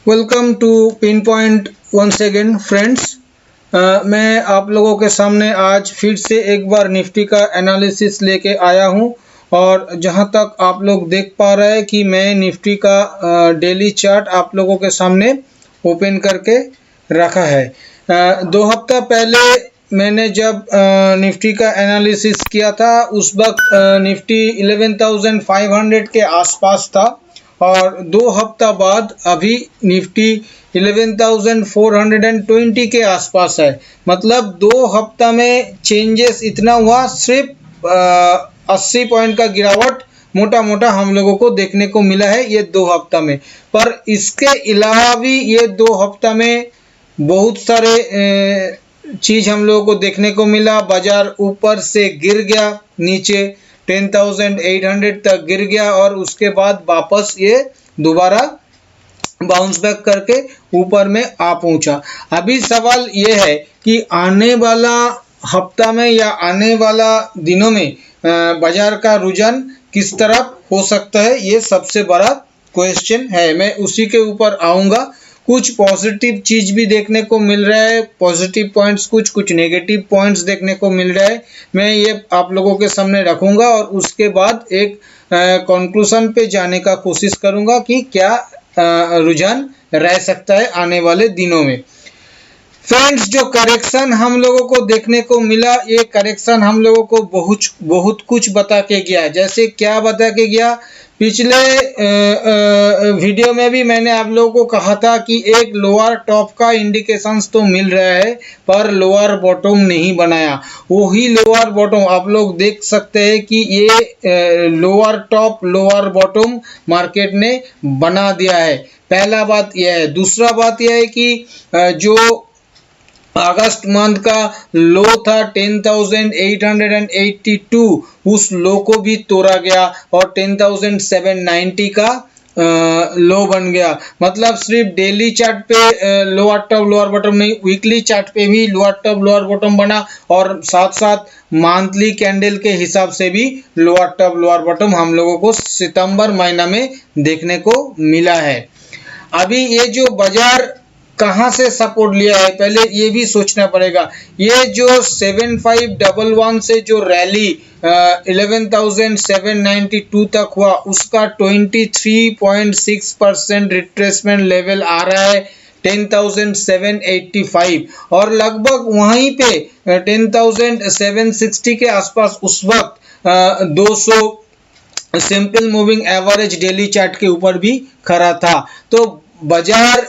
Welcome to Pin Point once again friends. मैं आप लोगों के सामने आज फिर से एक बार निफ्टी का एनालिसिस लेके आया हूं और जहां तक आप लोग देख पा रहे हैं कि मैं निफ्टी का डेली चार्ट आप लोगों के सामने ओपन करके रखा है। 2 हफ्ता पहले मैंने जब निफ्टी का एनालिसिस किया था उस वक्त निफ्टी 11,500 के आसपास था और 2 हफ्ता बाद अभी निफ्टी 11,420 के आसपास है। मतलब 2 हफ्ता में चेंजेस इतना हुआ, सिर्फ 80 पॉइंट का गिरावट मोटा मोटा हम लोगों को देखने को मिला है ये 2 हफ्ता में। पर इसके अलावा भी ये 2 हफ्ता में बहुत सारे चीज हम लोगों को देखने को मिला। बाजार ऊपर से गिर गया, नीचे 10,800 तक गिर गया और उसके बाद वापस ये दोबारा बाउंस बैक करके ऊपर में आ पहुंचा। अभी सवाल ये है कि आने वाला हफ्ता में या आने वाला दिनों में बाजार का रुझान किस तरफ हो सकता है, ये सबसे बड़ा क्वेश्चन है। मैं उसी के ऊपर आऊंगा। कुछ पॉजिटिव चीज भी देखने को मिल रहा है, पॉजिटिव पॉइंट्स, कुछ नेगेटिव पॉइंट्स देखने को मिल रहा है। मैं ये आप लोगों के सामने रखूंगा और उसके बाद एक कंक्लूजन पे जाने का कोशिश करूंगा कि क्या रुझान रह सकता है आने वाले दिनों में। फ्रेंड्स, जो करेक्शन हम लोगों को देखने को मिला, ये करेक्शन हम लोगों को बहुत कुछ बता के गया। जैसे क्या बता के गया, पिछले वीडियो में भी मैंने आप लोगों को कहा था कि एक लोअर टॉप का इंडिकेशंस तो मिल रहा है पर लोअर बॉटम नहीं बनाया। वही लोअर बॉटम आप लोग देख सकते हैं कि ये lower top lower bottom market ने बना दिया है। पहला बात यह है। दूसरा बात यह है कि जो अगस्त मंथ का लो था 10,882, उस लो को भी तोड़ा गया और 10,790 का लो बन गया। मतलब सिर्फ डेली चार्ट पे लोअर टॉप लोअर बॉटम नहीं, वीकली चार्ट पे भी लोअर टॉप लोअर बॉटम बना और साथ साथ मंथली कैंडल के हिसाब से भी लोअर टॉप लोअर बॉटम हम लोगों को सितंबर महीना में देखने को मिला है। अभी ये जो बाजार कहां से सपोर्ट लिया है, पहले ये भी सोचना पड़ेगा। ये जो 7511 से जो रैली 11,792 तक हुआ, उसका 23.6% रिट्रेसमेंट लेवल आ रहा है 10,785 और लगभग वहीं पे 10,760 के आसपास उस वक्त 200 simple moving average daily chart के ऊपर भी खड़ा था। तो बाजार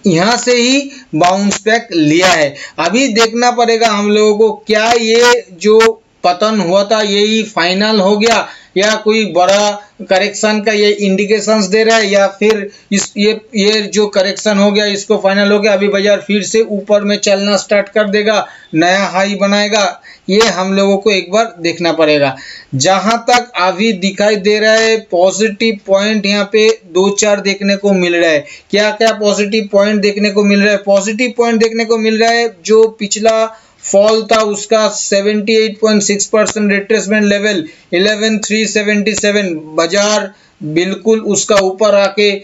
यहां से ही बाउंस बैक लिया है। अभी देखना पड़ेगा हम लोगों को, क्या ये जो पतन हुआ था यही फाइनल हो गया या कोई बड़ा करेक्शन का ये इंडिकेशंस दे रहा है, या फिर ये जो करेक्शन हो गया इसको फाइनल हो गया, अभी बाजार फिर से ऊपर में चलना स्टार्ट कर देगा, नया हाई बनाएगा। ये हम लोगों को एक बार देखना पड़ेगा। जहां तक अभी दिखाई दे रहा है पॉजिटिव पॉइंट यहाँ पे 2-4 देखने को मिल रहा है। क्या क्या पॉजिटिव पॉइंट देखने को मिल रहा है? पॉजिटिव पॉइंट देखने को मिल रहा है, जो पिछला फॉल था उसका 78.6% रिट्रेसमेंट लेवल 11,377, बाजार बिल्कुल उसका ऊपर आके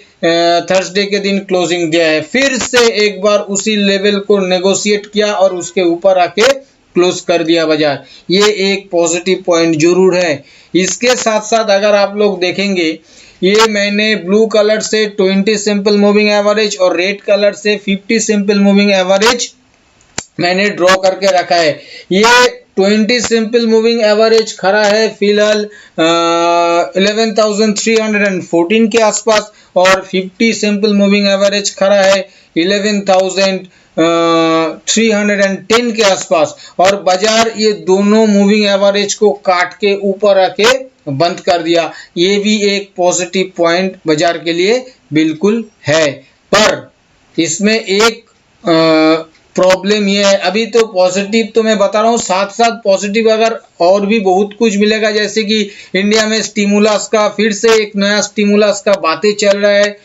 थर्सडे के दिन क्लोजिंग दिया है। फिर से एक बार उसी लेवल को नेगोशिएट किया और उसके ऊपर आके क्लोज कर दिया बाजार। ये एक पॉजिटिव पॉइंट जरूर है। इसके साथ साथ अगर आप लोग देखेंगे, ये मैंने ब्लू कलर से 20 सिंपल मूविंग एवरेज और रेड कलर से 50 सिंपल मूविंग एवरेज मैंने ड्रॉ करके रखा है। ये 20 सिंपल मूविंग एवरेज खड़ा है फिलहाल 11,314 के आसपास और 50 सिंपल मूविंग एवरेज खड़ा है 11,310 के आसपास। और बाजार ये दोनों मूविंग एवरेज को काट के ऊपर आके बंद कर दिया। ये भी एक पॉजिटिव पॉइंट बाजार के लिए बिल्कुल है। पर इसमें एक प्रॉब्लम ये है, अभी तो पॉजिटिव तो मैं बता रहा हूँ, साथ साथ पॉजिटिव अगर और भी बहुत कुछ मिलेगा, जैसे कि इंडिया में स्टिमुलस का फिर से एक नया स्टिमुलस का बातें चल रहा है,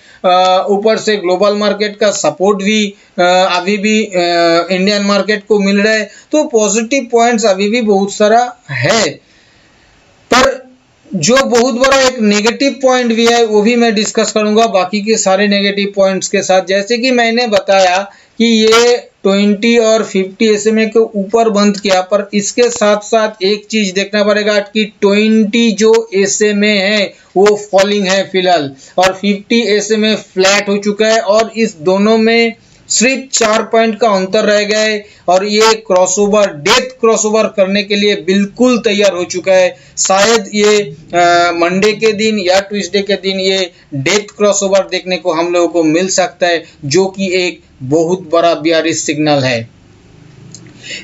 ऊपर से ग्लोबल मार्केट का सपोर्ट भी अभी भी इंडियन मार्केट को मिल रहा है। तो पॉजिटिव पॉइंट्स अभी भी बहुत सारा है। पर जो बहुत बड़ा एक नेगेटिव पॉइंट भी है वो भी मैं डिस्कस करूंगा बाकी के सारे नेगेटिव पॉइंट्स के साथ। जैसे कि मैंने बताया कि ये 20 और 50 SMA के ऊपर बंद किया, पर इसके साथ साथ एक चीज देखना पड़ेगा कि 20 जो SMA है वो फॉलिंग है फिलहाल, और 50 SMA फ्लैट हो चुका है, और इस दोनों में सिर्फ 4 पॉइंट का अंतर रह गया है, और ये क्रॉसओवर डेथ क्रॉसओवर करने के लिए बिल्कुल तैयार हो चुका है। शायद ये मंडे के दिन या ट्यूसडे के दिन ये डेथ क्रॉसओवर देखने को हम लोगों को मिल सकता है, जो कि एक बहुत बड़ा बियरिश सिग्नल है।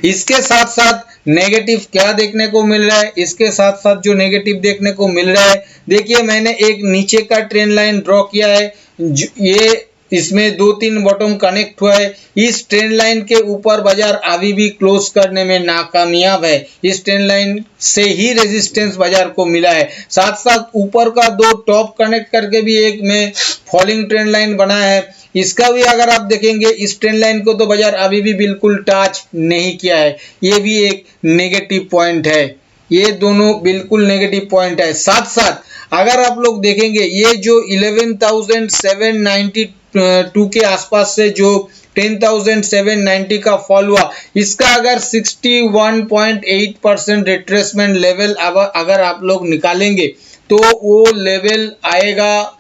इसके साथ साथ नेगेटिव क्या देखने को मिल रहा है, इसके साथ साथ जो नेगेटिव देखने को मिल रहा है, देखिए मैंने एक नीचे का ट्रेंड लाइन ड्रॉ किया है, ये इसमें 2-3 बॉटम कनेक्ट हुआ है। इस ट्रेंड लाइन के ऊपर बाजार अभी भी क्लोज करने में नाकामयाब है। इस ट्रेंड लाइन से ही रेजिस्टेंस बाजार को मिला है। साथ साथ ऊपर का 2 टॉप कनेक्ट करके भी एक में फॉलिंग ट्रेंड लाइन बना है। इसका भी अगर आप देखेंगे इस ट्रेंड लाइन को तो बाजार अभी भी बिल्कुल टच नहीं किया है। ये भी एक नेगेटिव पॉइंट है। ये दोनों बिल्कुल नेगेटिव पॉइंट है। साथ साथ अगर आप लोग देखेंगे ये जो 11,792 के आसपास से जो 10,790 का फॉल हुआ, इसका अगर 61.8% रिट्रेसमेंट लेवल अगर आप लोग निकालेंगे तो वो लेवल आएगा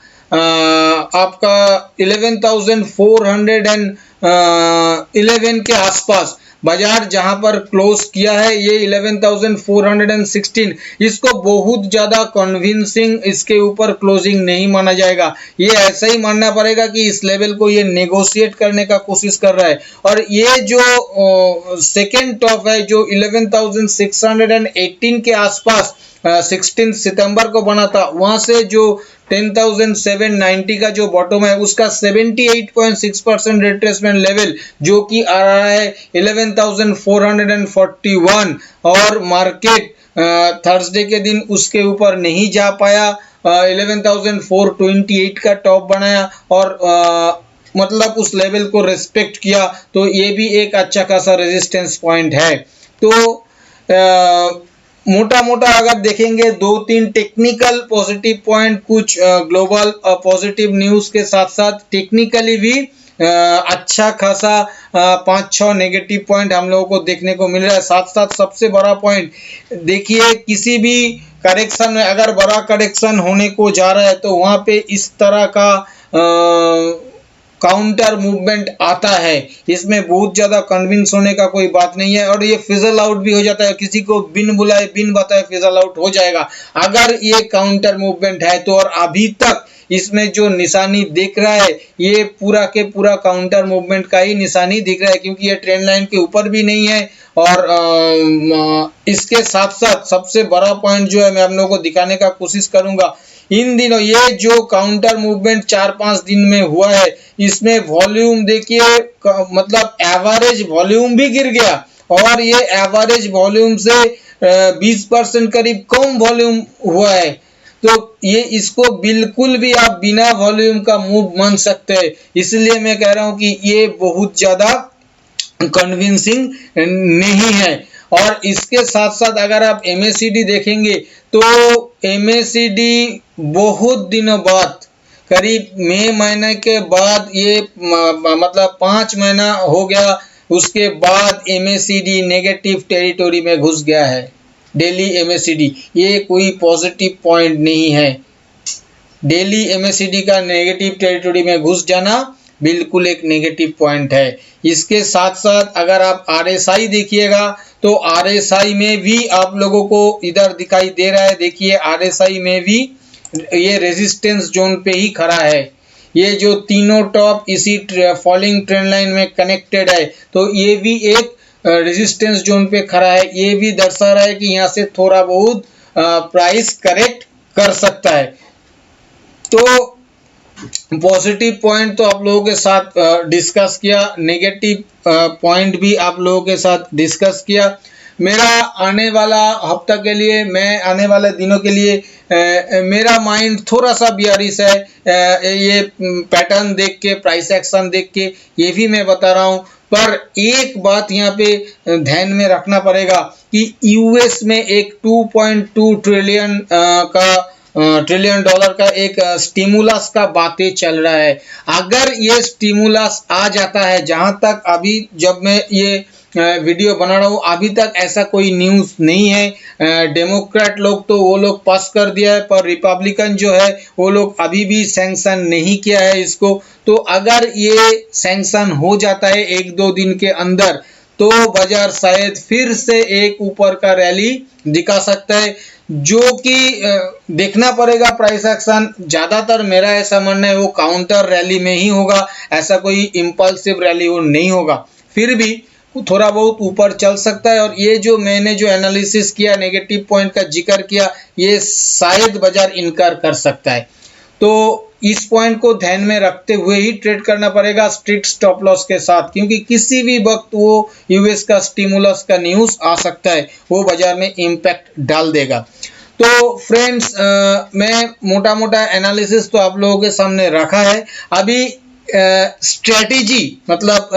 आपका 11,411 के आसपास। बाजार जहां पर क्लोज किया है ये 11,416, इसको बहुत ज्यादा कन्विंसिंग इसके ऊपर क्लोजिंग नहीं माना जाएगा। ये ऐसा ही मानना पड़ेगा कि इस लेवल को ये नेगोशिएट करने का कोशिश कर रहा है। और ये जो सेकेंड टॉप है जो 11,618 के आसपास 16 सितंबर को बना था, वहां से जो 10,790 का जो बॉटम है उसका 78.6% रिट्रेसमेंट लेवल जो कि आ रहा है 11,441, और मार्केट थर्सडे के दिन उसके ऊपर नहीं जा पाया, 11,428 का टॉप बनाया और मतलब उस लेवल को रेस्पेक्ट किया। तो ये भी एक अच्छा खासा रेजिस्टेंस पॉइंट है। तो मोटा मोटा अगर देखेंगे 2-3 टेक्निकल पॉजिटिव पॉइंट, कुछ ग्लोबल पॉजिटिव न्यूज के साथ साथ टेक्निकली भी अच्छा खासा 5-6 नेगेटिव पॉइंट हम लोगों को देखने को मिल रहा है। साथ साथ सबसे बड़ा पॉइंट देखिए, किसी भी करेक्शन में अगर बड़ा करेक्शन होने को जा रहा है तो वहां पे इस तरह का काउंटर मूवमेंट आता है। इसमें बहुत ज्यादा कन्विंस होने का कोई बात नहीं है, और ये फिजल आउट भी हो जाता है। किसी को बिन बुलाए बिन बताए फिजल आउट हो जाएगा अगर ये काउंटर मूवमेंट है तो। और अभी तक इसमें जो निशानी दिख रहा है ये पूरा के पूरा काउंटर मूवमेंट का ही निशानी दिख रहा है, क्योंकि ये ट्रेंड लाइन के ऊपर भी नहीं है। और इसके साथ साथ सबसे बड़ा पॉइंट जो है मैं आप लोगों को दिखाने का कोशिश करूंगा, इन दिनों ये जो काउंटर मूवमेंट 4-5 दिन में हुआ है, इसमें वॉल्यूम देखिए, मतलब एवरेज वॉल्यूम भी गिर गया, और ये एवरेज वॉल्यूम से 20% करीब कम वॉल्यूम हुआ है। तो ये इसको बिल्कुल भी आप बिना वॉल्यूम का मूव मान सकते हैं। इसलिए मैं कह रहा हूं कि ये बहुत ज्यादा कन्विंसिंग नहीं है। और इसके साथ साथ अगर आप MACD देखेंगे तो MACD बहुत दिनों बाद, करीब मई महीने के बाद, ये मतलब 5 महीना हो गया, उसके बाद MACD नेगेटिव टेरिटोरी में घुस गया है। डेली MACD ये कोई पॉजिटिव पॉइंट नहीं है। डेली MACD का नेगेटिव टेरिटोरी में घुस जाना बिल्कुल एक नेगेटिव पॉइंट है। इसके साथ साथ अगर आप RSI देखिएगा तो RSI में भी आप लोगों को इधर दिखाई दे रहा है। देखिए RSI में भी ये रेजिस्टेंस जोन पे ही खड़ा है। ये जो तीनों टॉप इसी फॉलिंग ट्रेंड लाइन में कनेक्टेड है, तो ये भी एक रेजिस्टेंस जोन पे खड़ा है। ये भी दर्शा रहा है कि यहाँ से थोड़ा बहुत प्राइस करेक्ट कर सकता है। तो पॉजिटिव पॉइंट तो आप लोगों के साथ डिस्कस किया, नेगेटिव पॉइंट भी आप लोगों के साथ डिस्कस किया। मेरा आने वाला हफ्ता के लिए, मैं आने वाले दिनों के लिए मेरा माइंड थोड़ा सा बियरिश है। ये पैटर्न देख के, प्राइस एक्शन देख के ये भी मैं बता रहा हूँ। पर एक बात यहाँ पे ध्यान में रखना पड़ेगा कि यूएस में एक 2.2 ट्रिलियन ट्रिलियन डॉलर का एक स्टिमुलस का बातें चल रहा है। अगर ये स्टिमुलस आ जाता है, जहां तक अभी जब मैं ये वीडियो बना रहा हूँ अभी तक ऐसा कोई न्यूज़ नहीं है। डेमोक्रेट लोग तो वो लोग पास कर दिया है, पर रिपब्लिकन जो है वो लोग अभी भी सैंक्शन नहीं किया है इसको। तो अगर ये सैंक्शन हो जाता है एक दो दिन के अंदर, तो बाजार शायद फिर से एक ऊपर का रैली दिखा सकता है, जो कि देखना पड़ेगा प्राइस एक्शन। ज्यादातर मेरा ऐसा मानना है वो काउंटर रैली में ही होगा, ऐसा कोई इम्पल्सिव रैली वो नहीं होगा। फिर भी थोड़ा बहुत ऊपर चल सकता है। और ये जो मैंने जो एनालिसिस किया, नेगेटिव पॉइंट का जिक्र किया, ये शायद बाजार इनकार कर सकता है। तो इस पॉइंट को ध्यान में रखते हुए ही ट्रेड करना पड़ेगा, स्ट्रिक्ट स्टॉप लॉस के साथ, क्योंकि किसी भी वक्त वो यूएस का स्टिमुलस का न्यूज़ आ सकता है, वो बाजार में इम्पैक्ट डाल देगा। तो फ्रेंड्स, मैं मोटा मोटा एनालिसिस तो आप लोगों के सामने रखा है। अभी स्ट्रेटेजी मतलब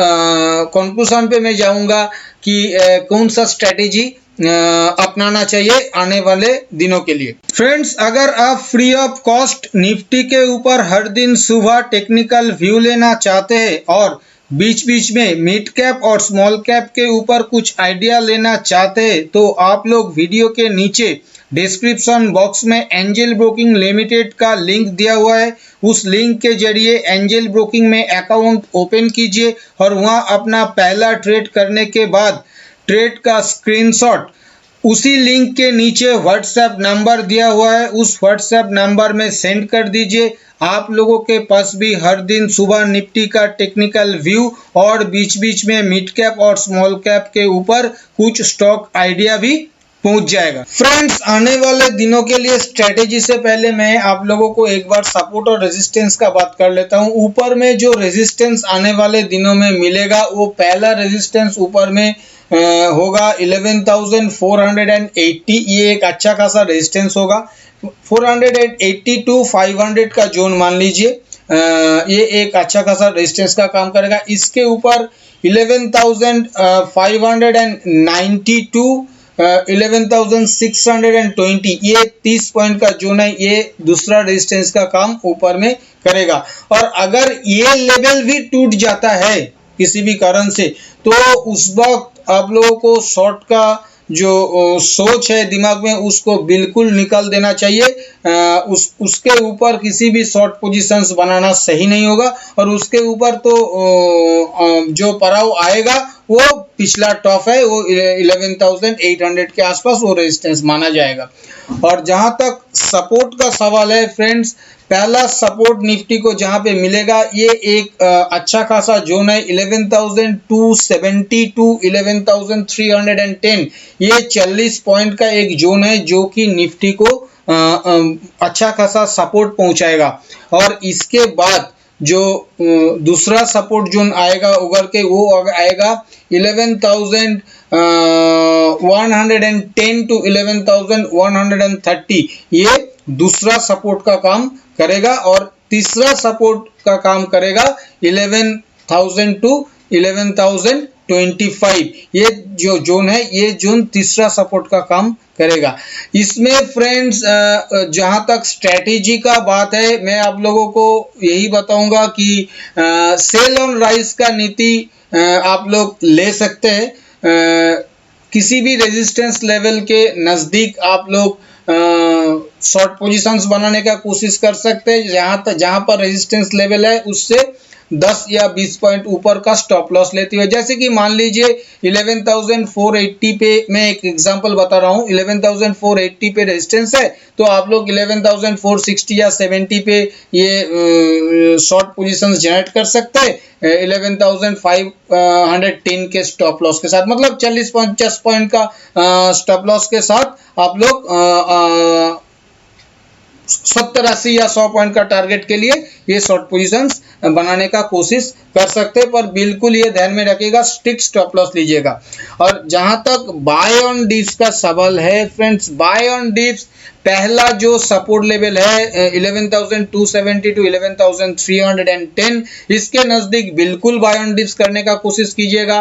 कंक्लूजन पे मैं जाऊंगा कि कौन सा स्ट्रेटेजी अपनाना चाहिए आने वाले दिनों के लिए। फ्रेंड्स, अगर आप फ्री ऑफ कॉस्ट निफ्टी के ऊपर हर दिन सुबह टेक्निकल व्यू लेना चाहते हैं और बीच बीच में मिड कैप और स्मॉल कैप के ऊपर कुछ आइडिया लेना चाहते हैं, तो आप लोग वीडियो के नीचे डिस्क्रिप्शन बॉक्स में एंजल ब्रोकिंग लिमिटेड का लिंक दिया हुआ है। उस लिंक के जरिए एंजल ब्रोकिंग में अकाउंट ओपन कीजिए और वहां अपना पहला ट्रेड करने के बाद ट्रेड का स्क्रीनशॉट उसी लिंक के नीचे व्हाट्सएप नंबर दिया हुआ है, उस व्हाट्सएप नंबर में सेंड कर दीजिए। आप लोगों के पास भी हर दिन सुबह निफ्टी का टेक्निकल व्यू और बीच बीच में मिड कैप और स्मॉल कैप के ऊपर कुछ स्टॉक आइडिया भी पहुंच जाएगा। फ्रेंड्स, आने वाले दिनों के लिए स्ट्रेटेजी से पहले मैं आप लोगों को एक बार सपोर्ट और रेजिस्टेंस का बात कर लेता हूं। ऊपर में जो रेजिस्टेंस आने वाले दिनों में मिलेगा, वो पहला रेजिस्टेंस ऊपर में होगा 11,480। ये एक अच्छा खासा रेजिस्टेंस होगा। 480 टू 500 का जोन मान लीजिए, ये एक अच्छा खासा रेजिस्टेंस का काम करेगा। इसके ऊपर 11,590 टू 11,620, ये 30 पॉइंट का जोन है, ये दूसरा रेजिस्टेंस का काम ऊपर में करेगा। और अगर ये लेवल भी टूट जाता है किसी भी कारण से, तो उस वक्त आप लोगों को शॉर्ट का जो सोच है दिमाग में, उसको बिल्कुल निकाल देना चाहिए। उसके ऊपर किसी भी शॉर्ट पोजीशंस बनाना सही नहीं होगा। और उसके ऊपर तो जो पड़ाव आएगा वो पिछला टॉप है, वो 11,800 के आसपास वो रेजिस्टेंस माना जाएगा। और जहां तक सपोर्ट का सवाल है फ्रेंड्स, पहला सपोर्ट निफ्टी को जहां पे मिलेगा, ये एक अच्छा खासा जोन है 11,270 टू 11,310। ये 40 पॉइंट का एक जोन है जो कि निफ्टी को अच्छा खासा सपोर्ट पहुंचाएगा। और इसके बाद जो दूसरा सपोर्ट जोन आएगा उगर के, वो आएगा 11,110 टू 11,130। ये दूसरा सपोर्ट का काम करेगा। और तीसरा सपोर्ट का काम करेगा 11,000 टू 11,025। ये जो जोन है, ये जोन तीसरा सपोर्ट का काम करेगा। इसमें फ्रेंड्स, जहां तक स्ट्रेटेजी का बात है, मैं आप लोगों को यही बताऊंगा कि सेल ऑन राइज का नीति आप लोग ले सकते हैं। किसी भी रेजिस्टेंस लेवल के नज़दीक आप लोग शॉर्ट पोजीशंस बनाने का कोशिश कर सकते हैं। जहां पर रेजिस्टेंस लेवल है उससे 10 या 20 पॉइंट ऊपर का स्टॉप लॉस लेते हुए, जैसे कि मान लीजिए 11,480 पे, मैं एक एग्जांपल बता रहा हूँ, 11,480 पे रेजिस्टेंस है, तो आप लोग 11,460 या 70 पे ये शॉर्ट पोजीशंस जनरेट कर सकते हैं 11,510 के स्टॉप लॉस के साथ। मतलब 40-50 पॉइंट का स्टॉप लॉस के साथ आप लोग 70, 80 या 100 पॉइंट का टारगेट के लिए ये शॉर्ट पोजीशंस बनाने का कोशिश कर सकते हैं, पर बिल्कुल ये ध्यान में रखिएगा स्ट्रिक्ट स्टॉप लॉस लीजिएगा। और जहां तक बाय ऑन डिप्स का सवाल है फ्रेंड्स, बाय ऑन डिप्स पहला जो सपोर्ट लेवल है 11,270 टू 11,310, इसके नजदीक बिल्कुल बाय ऑन डिप्स करने का कोशिश कीजिएगा,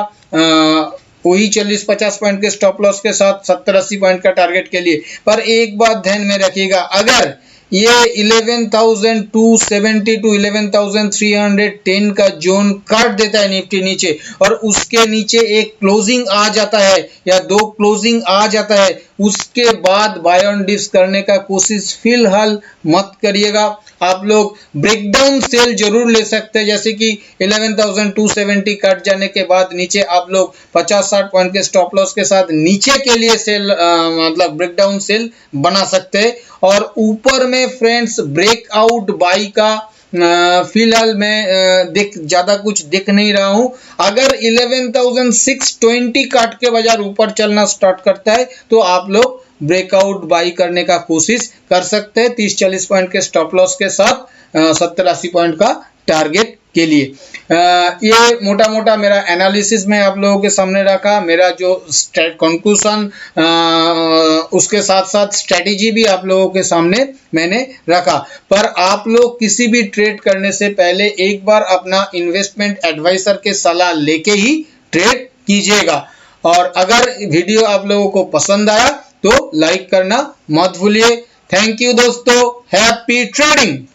वही 40-50 पॉइंट के स्टॉप लॉस के साथ 70-80 पॉइंट का टारगेट के लिए। पर एक बात ध्यान में रखिएगा, अगर ये 11,270 टू 11,310 का जोन काट देता है निफ्टी नीचे, और उसके नीचे एक क्लोजिंग आ जाता है या दो क्लोजिंग आ जाता है, उसके बाद बाय ऑन डिप्स करने का कोशिश फिलहाल मत करिएगा। आप लोग ब्रेकडाउन सेल जरूर ले सकते हैं, जैसे कि 11,270 कट जाने के बाद नीचे आप लोग 50-60 पॉइंट के स्टॉप लॉस के साथ नीचे के लिए सेल मतलब ब्रेकडाउन सेल बना सकते हैं। और ऊपर में फ्रेंड्स ब्रेकआउट बाई का फिलहाल मैं ज्यादा कुछ दिख नहीं रहा हूं। अगर 11,620 काट के बाजार ऊपर चलना स्टार्ट करता है तो आप लोग ब्रेकआउट बाई करने का कोशिश कर सकते हैं 30-40 पॉइंट के स्टॉप लॉस के साथ 70-80 पॉइंट का टारगेट के लिए। ये मोटा मोटा मेरा एनालिसिस मैं आप लोगों के सामने रखा, मेरा जो कंक्लूजन उसके साथ साथ स्ट्रेटेजी भी आप लोगों के सामने मैंने रखा। पर आप लोग किसी भी ट्रेड करने से पहले एक बार अपना इन्वेस्टमेंट एडवाइजर के सलाह लेके ही ट्रेड कीजिएगा। और अगर वीडियो आप लोगों को पसंद आया तो लाइक करना मत भूलिए। थैंक यू दोस्तों, हैप्पी ट्रेडिंग।